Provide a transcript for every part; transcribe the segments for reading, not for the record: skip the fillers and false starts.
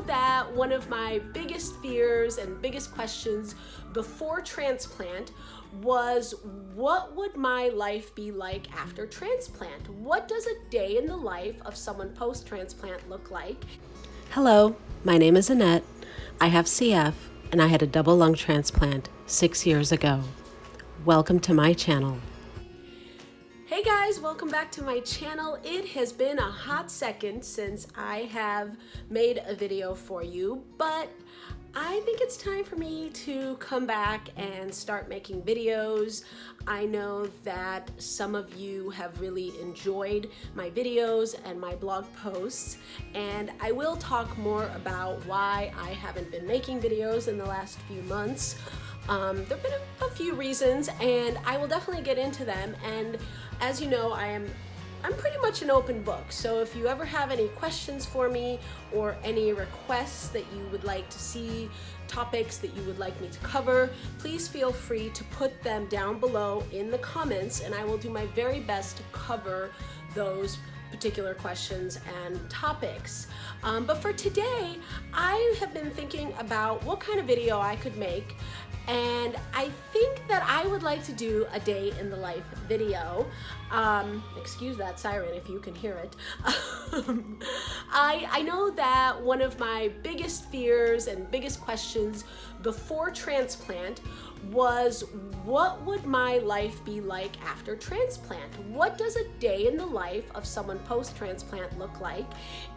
that one of my biggest fears and biggest questions before transplant was, what would my life be like after transplant? What does a day in the life of someone post-transplant look like? Hello, my name is Annette. I have CF and I had a double lung transplant 6 years ago. Welcome to my channel. Hey guys, welcome back to my channel. It has been a hot second since I have made a video for you, but I think it's time for me to come back and start making videos. I know that some of you have really enjoyed my videos and my blog posts, and I will talk more about why I haven't been making videos in the last few months. There have been a few reasons, and I will definitely get into them. And as you know, I'm pretty much an open book, so if you ever have any questions for me or any requests that you would like to see, topics that you would like me to cover, please feel free to put them down below in the comments, and I will do my very best to cover those particular questions and topics. But for today, I have been thinking about what kind of video I could make, and I think that I would like to do a day in the life video. Excuse that siren if you can hear it. I know that one of my biggest fears and biggest questions before transplant was, what would my life be like after transplant? What does a day in the life of someone post-transplant look like?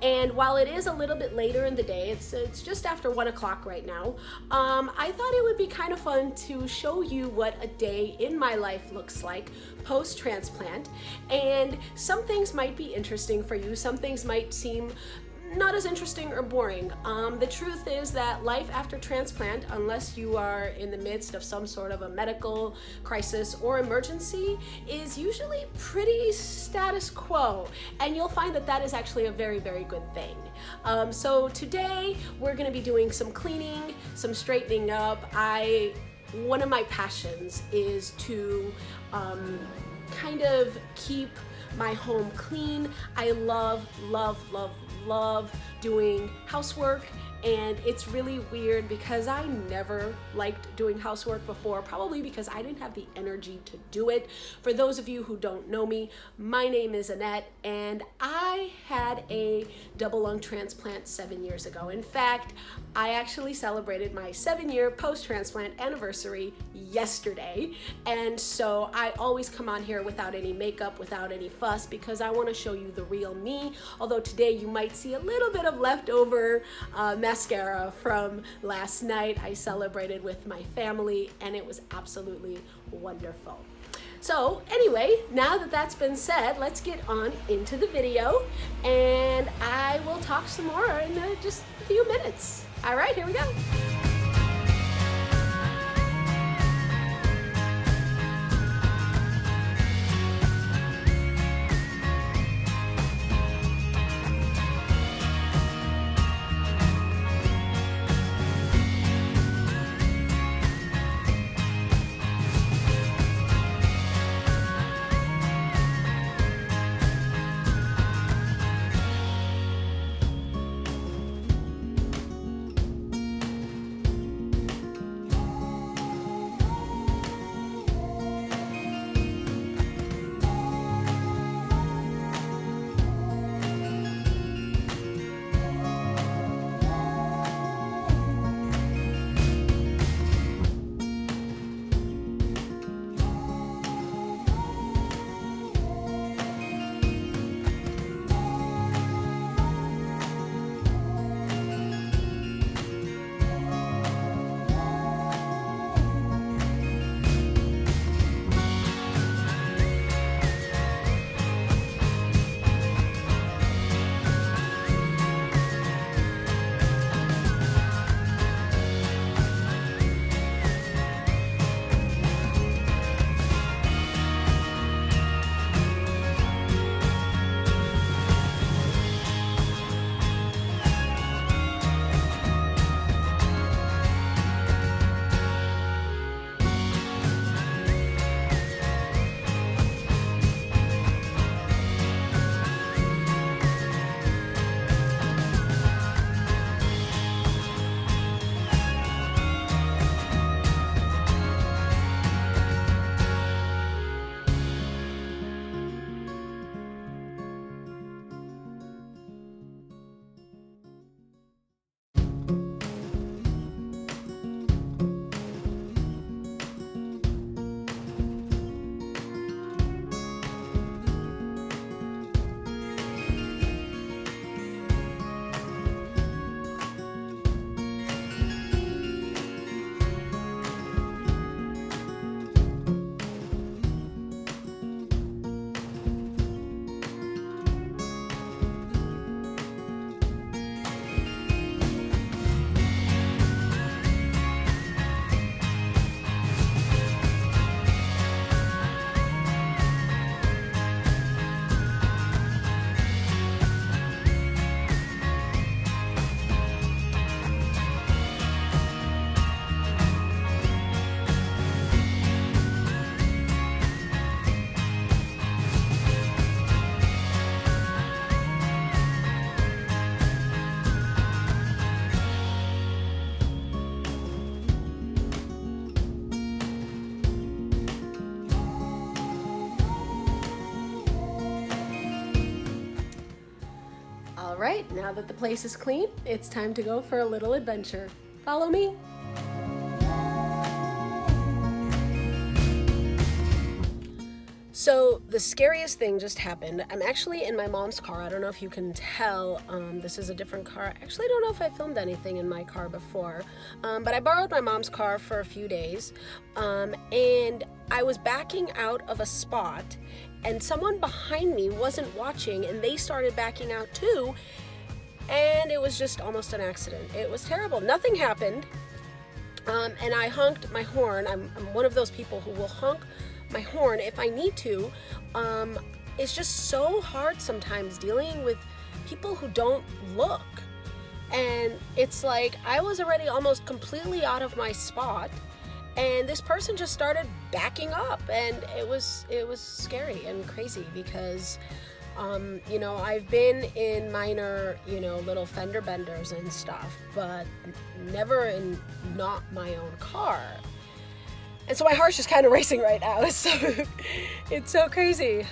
And while it is a little bit later in the day, it's just after 1 o'clock right now, I thought it would be kind of fun to show you what a day in my life looks like post-transplant. And some things might be interesting for you, some things might seem not as interesting or boring. The truth is that life after transplant, unless you are in the midst of some sort of a medical crisis or emergency, is usually pretty status quo, and you'll find that that is actually a very, very good thing. So today we're going to be doing some cleaning, some straightening up. One of my passions is to kind of keep my home clean. I love doing housework, and it's really weird because I never liked doing housework before, probably because I didn't have the energy to do it. For those of you who don't know me, my name is Annette, and I had a double lung transplant 7 years ago. In fact, I actually celebrated my 7-year post-transplant anniversary yesterday, and so I always come on here without any makeup, without any fuss, because I want to show you the real me, although today you might see a little bit of leftover mascara from last night. I celebrated with my family, and it was absolutely wonderful. So anyway, now that that's been said, let's get on into the video, and I will talk some more in just a few minutes. All right, here we go. All right, now that the place is clean, it's time to go for a little adventure. Follow me. So the scariest thing just happened. I'm actually in my mom's car. I don't know if you can tell. This is a different car. Actually, I don't know if I filmed anything in my car before, but I borrowed my mom's car for a few days, and I was backing out of a spot, and someone behind me wasn't watching, and they started backing out too, and it was just almost an accident. It was terrible. Nothing happened, and I honked my horn. I'm one of those people who will honk my horn if I need to. It's just so hard sometimes dealing with people who don't look, and it's like I was already almost completely out of my spot, and this person just started backing up, and it was scary and crazy because I've been in minor, little fender benders and stuff, but never in not my own car. And so my heart's just kind of racing right now. It's so crazy.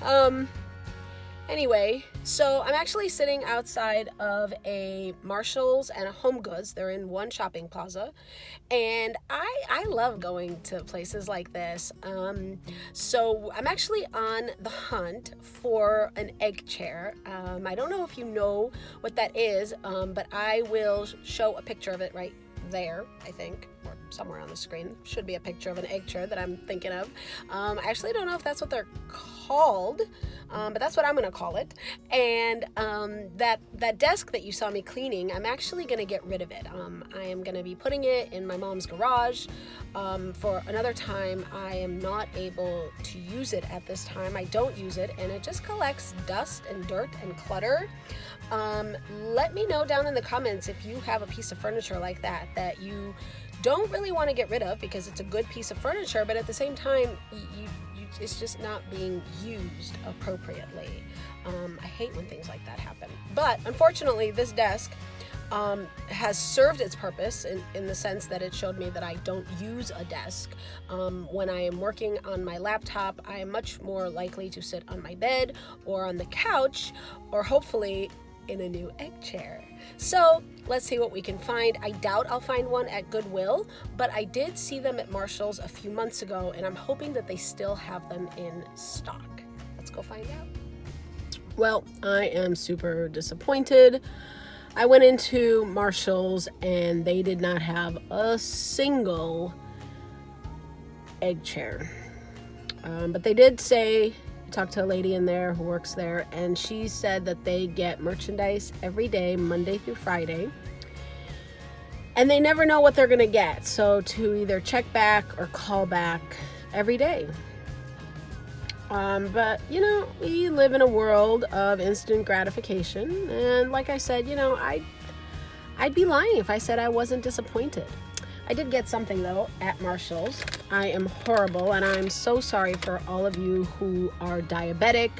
Anyway, so I'm actually sitting outside of a Marshall's and a Home Goods. They're in one shopping plaza. And I love going to places like this. So I'm actually on the hunt for an egg chair. I don't know if you know what that is, but I will show a picture of it right there, I think, or somewhere on the screen. Should be a picture of an egg chair that I'm thinking of. I actually don't know if that's what they're called, but that's what I'm gonna call it. And that desk that you saw me cleaning, I'm actually gonna get rid of it. I am gonna be putting it in my mom's garage for another time. I am not able to use it at this time. I don't use it, and it just collects dust and dirt and clutter. Let me know down in the comments if you have a piece of furniture like that you don't really want to get rid of because it's a good piece of furniture, but at the same time, it's just not being used appropriately. I hate when things like that happen. But unfortunately, this desk has served its purpose in the sense that it showed me that I don't use a desk. When I am working on my laptop, I am much more likely to sit on my bed or on the couch, or hopefully in a new egg chair. So let's see what we can find. I doubt I'll find one at Goodwill, but I did see them at Marshall's a few months ago, and I'm hoping that they still have them in stock. Let's go find out. Well, I am super disappointed. I went into Marshall's and they did not have a single egg chair. But they did say, talked to a lady in there who works there, and she said that they get merchandise every day, Monday through Friday, and they never know what they're gonna get, so to either check back or call back every day. But we live in a world of instant gratification, and like I said, I'd be lying if I said I wasn't disappointed. I did get something though at Marshall's. I am horrible, and I'm so sorry for all of you who are diabetic,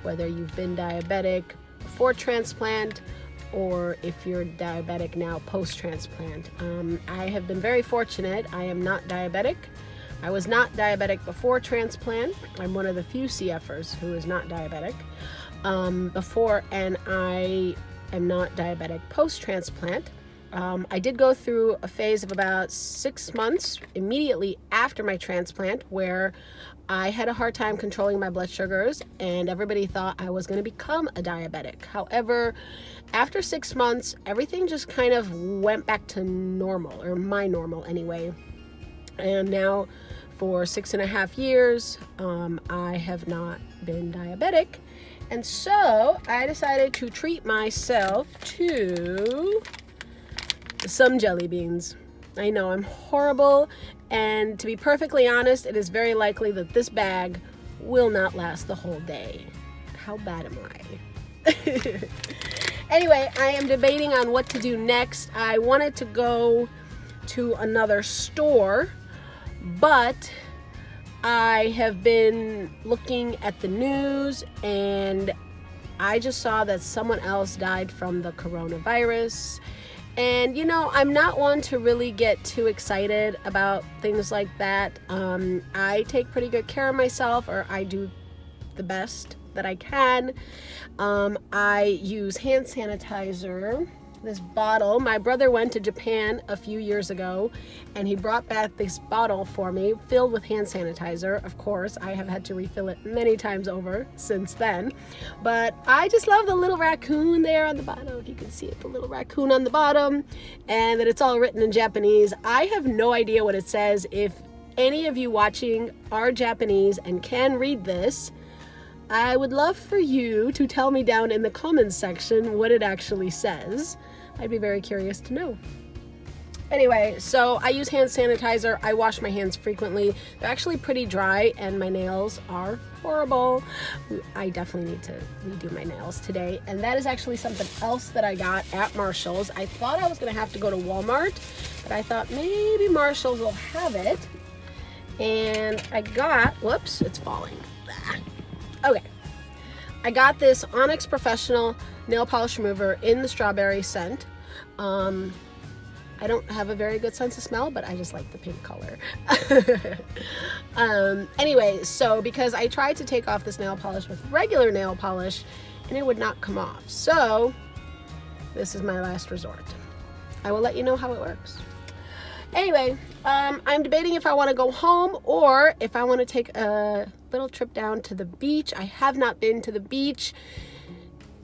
whether you've been diabetic before transplant or if you're diabetic now post-transplant. I have been very fortunate. I am not diabetic. I was not diabetic before transplant. I'm one of the few CFers who is not diabetic before, and I am not diabetic post-transplant. I did go through a phase of about 6 months immediately after my transplant where I had a hard time controlling my blood sugars, and everybody thought I was going to become a diabetic. However, after 6 months, everything just kind of went back to normal, or my normal anyway. And now for 6.5 years, I have not been diabetic. And so I decided to treat myself to some jelly beans. I know I'm horrible, and to be perfectly honest, it is very likely that this bag will not last the whole day. How bad am I? Anyway, I am debating on what to do next. I wanted to go to another store, but I have been looking at the news, and I just saw that someone else died from the coronavirus. And I'm not one to really get too excited about things like that. I take pretty good care of myself, or I do the best that I can. I use hand sanitizer. This bottle, my brother went to Japan a few years ago and he brought back this bottle for me filled with hand sanitizer. Of course, I have had to refill it many times over since then, but I just love the little raccoon there on the bottom. If you can see it, the little raccoon on the bottom, and that it's all written in Japanese. I have no idea what it says. If any of you watching are Japanese and can read this, I would love for you to tell me down in the comments section what it actually says. I'd be very curious to know. Anyway, so I use hand sanitizer. I wash my hands frequently. They're actually pretty dry and my nails are horrible. I definitely need to redo my nails today. And that is actually something else that I got at Marshall's. I thought I was gonna have to go to Walmart, but I thought maybe Marshall's will have it. And I got, whoops, it's falling. Okay, I got this Onyx Professional nail polish remover in the strawberry scent. I don't have a very good sense of smell, but I just like the pink color. Anyway, so because I tried to take off this nail polish with regular nail polish and it would not come off. So this is my last resort. I will let you know how it works. Anyway, I'm debating if I want to go home or if I want to take a little trip down to the beach. I have not been to the beach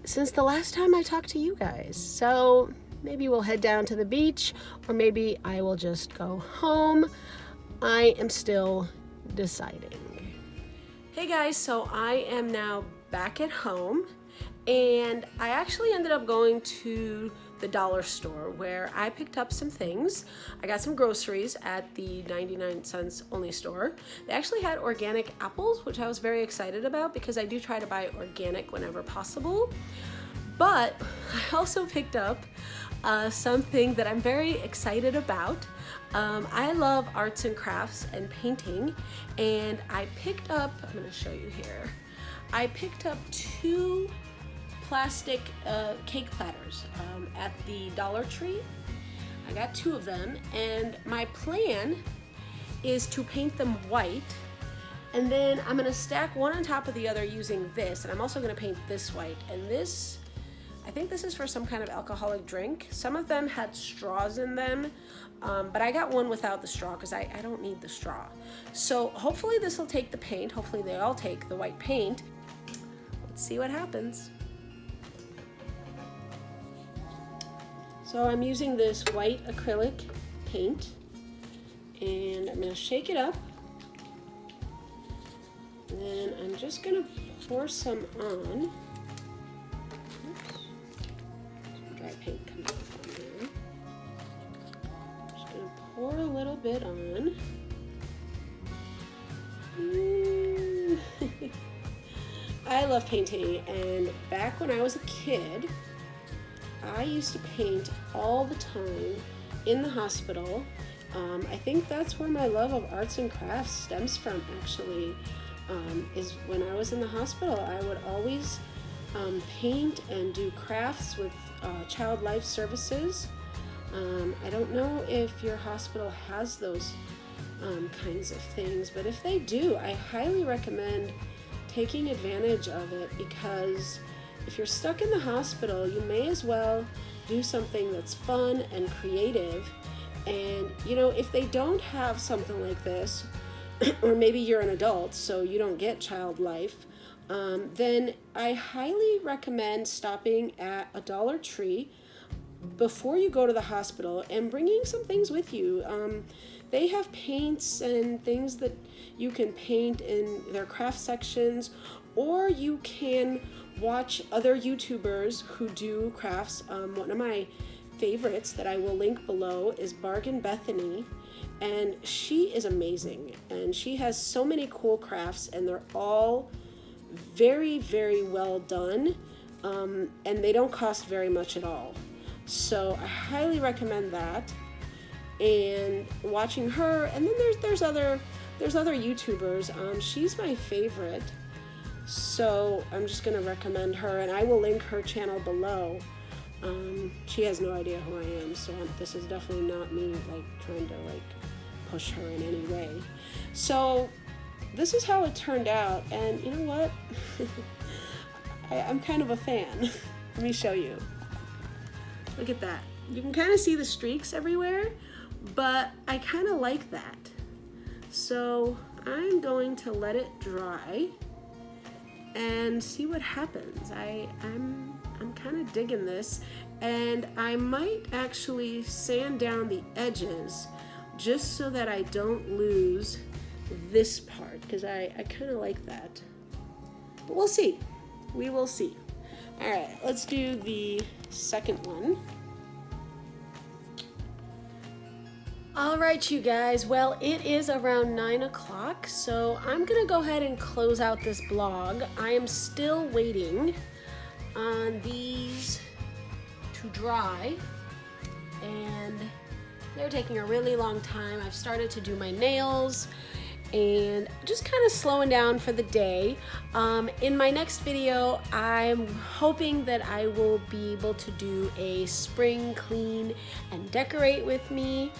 since the last time I talked to you guys. So maybe we'll head down to the beach or maybe I will just go home. I am still deciding. Hey guys, so I am now back at home and I actually ended up going to the dollar store where I picked up some things. I got some groceries at the 99 cents only store. They actually had organic apples, which I was very excited about because I do try to buy organic whenever possible. But I also picked up something that I'm very excited about. I love arts and crafts and painting, and I picked up, I'm going to show you here, I picked up 2 plastic cake platters at the Dollar Tree. I got 2 of them, and my plan is to paint them white, and then I'm gonna stack one on top of the other using this, and I'm also gonna paint this white. And this, I think this is for some kind of alcoholic drink. Some of them had straws in them, but I got one without the straw because I don't need the straw. So hopefully this will take the paint. Hopefully they all take the white paint. Let's see what happens. So I'm using this white acrylic paint and I'm going to shake it up, and then I'm just going to pour some on. Oops. Some dry paint comes off on there. Just going to pour a little bit on. I love painting, and back when I was a kid, I used to paint all the time in the hospital. I think that's where my love of arts and crafts stems from, actually, is when I was in the hospital. I would always paint and do crafts with Child Life Services. I don't know if your hospital has those kinds of things, but if they do, I highly recommend taking advantage of it, because if you're stuck in the hospital, you may as well do something that's fun and creative. And you know, if they don't have something like this, or maybe you're an adult so you don't get Child Life, then I highly recommend stopping at a Dollar Tree before you go to the hospital and bringing some things with you. They have paints and things that you can paint in their craft sections, or you can watch other YouTubers who do crafts. One of my favorites that I will link below is Bargain Bethany, and she is amazing, and she has so many cool crafts, and they're all very, very well done, and they don't cost very much at all. So I highly recommend that, and watching her. And then there's other YouTubers. She's my favorite, so I'm just gonna recommend her, and I will link her channel below. She has no idea who I am, so this is definitely not me trying to push her in any way. So this is how it turned out, and you know what? I'm kind of a fan. Let me show you. Look at that. You can kind of see the streaks everywhere, but I kind of like that. So I'm going to let it dry and see what happens. I'm kind of digging this, and I might actually sand down the edges just so that I don't lose this part, because I kind of like that. But we'll see. We will see. All right, let's do the second one. All right, you guys, well, it is around 9 o'clock, so I'm gonna go ahead and close out this blog. I am still waiting on these to dry, and they're taking a really long time. I've started to do my nails and just kind of slowing down for the day. In my next video, I'm hoping that I will be able to do a spring clean and decorate with me.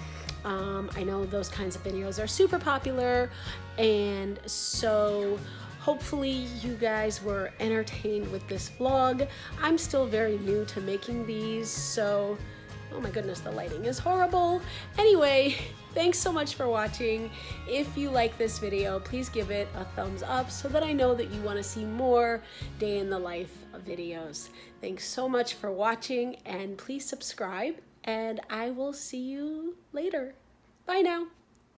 I know those kinds of videos are super popular, and so hopefully you guys were entertained with this vlog. I'm still very new to making these, so oh my goodness, the lighting is horrible. Anyway, thanks so much for watching. If you like this video, please give it a thumbs up so that I know that you want to see more day in the life videos. Thanks so much for watching, and please subscribe, and I will see you later. Bye now.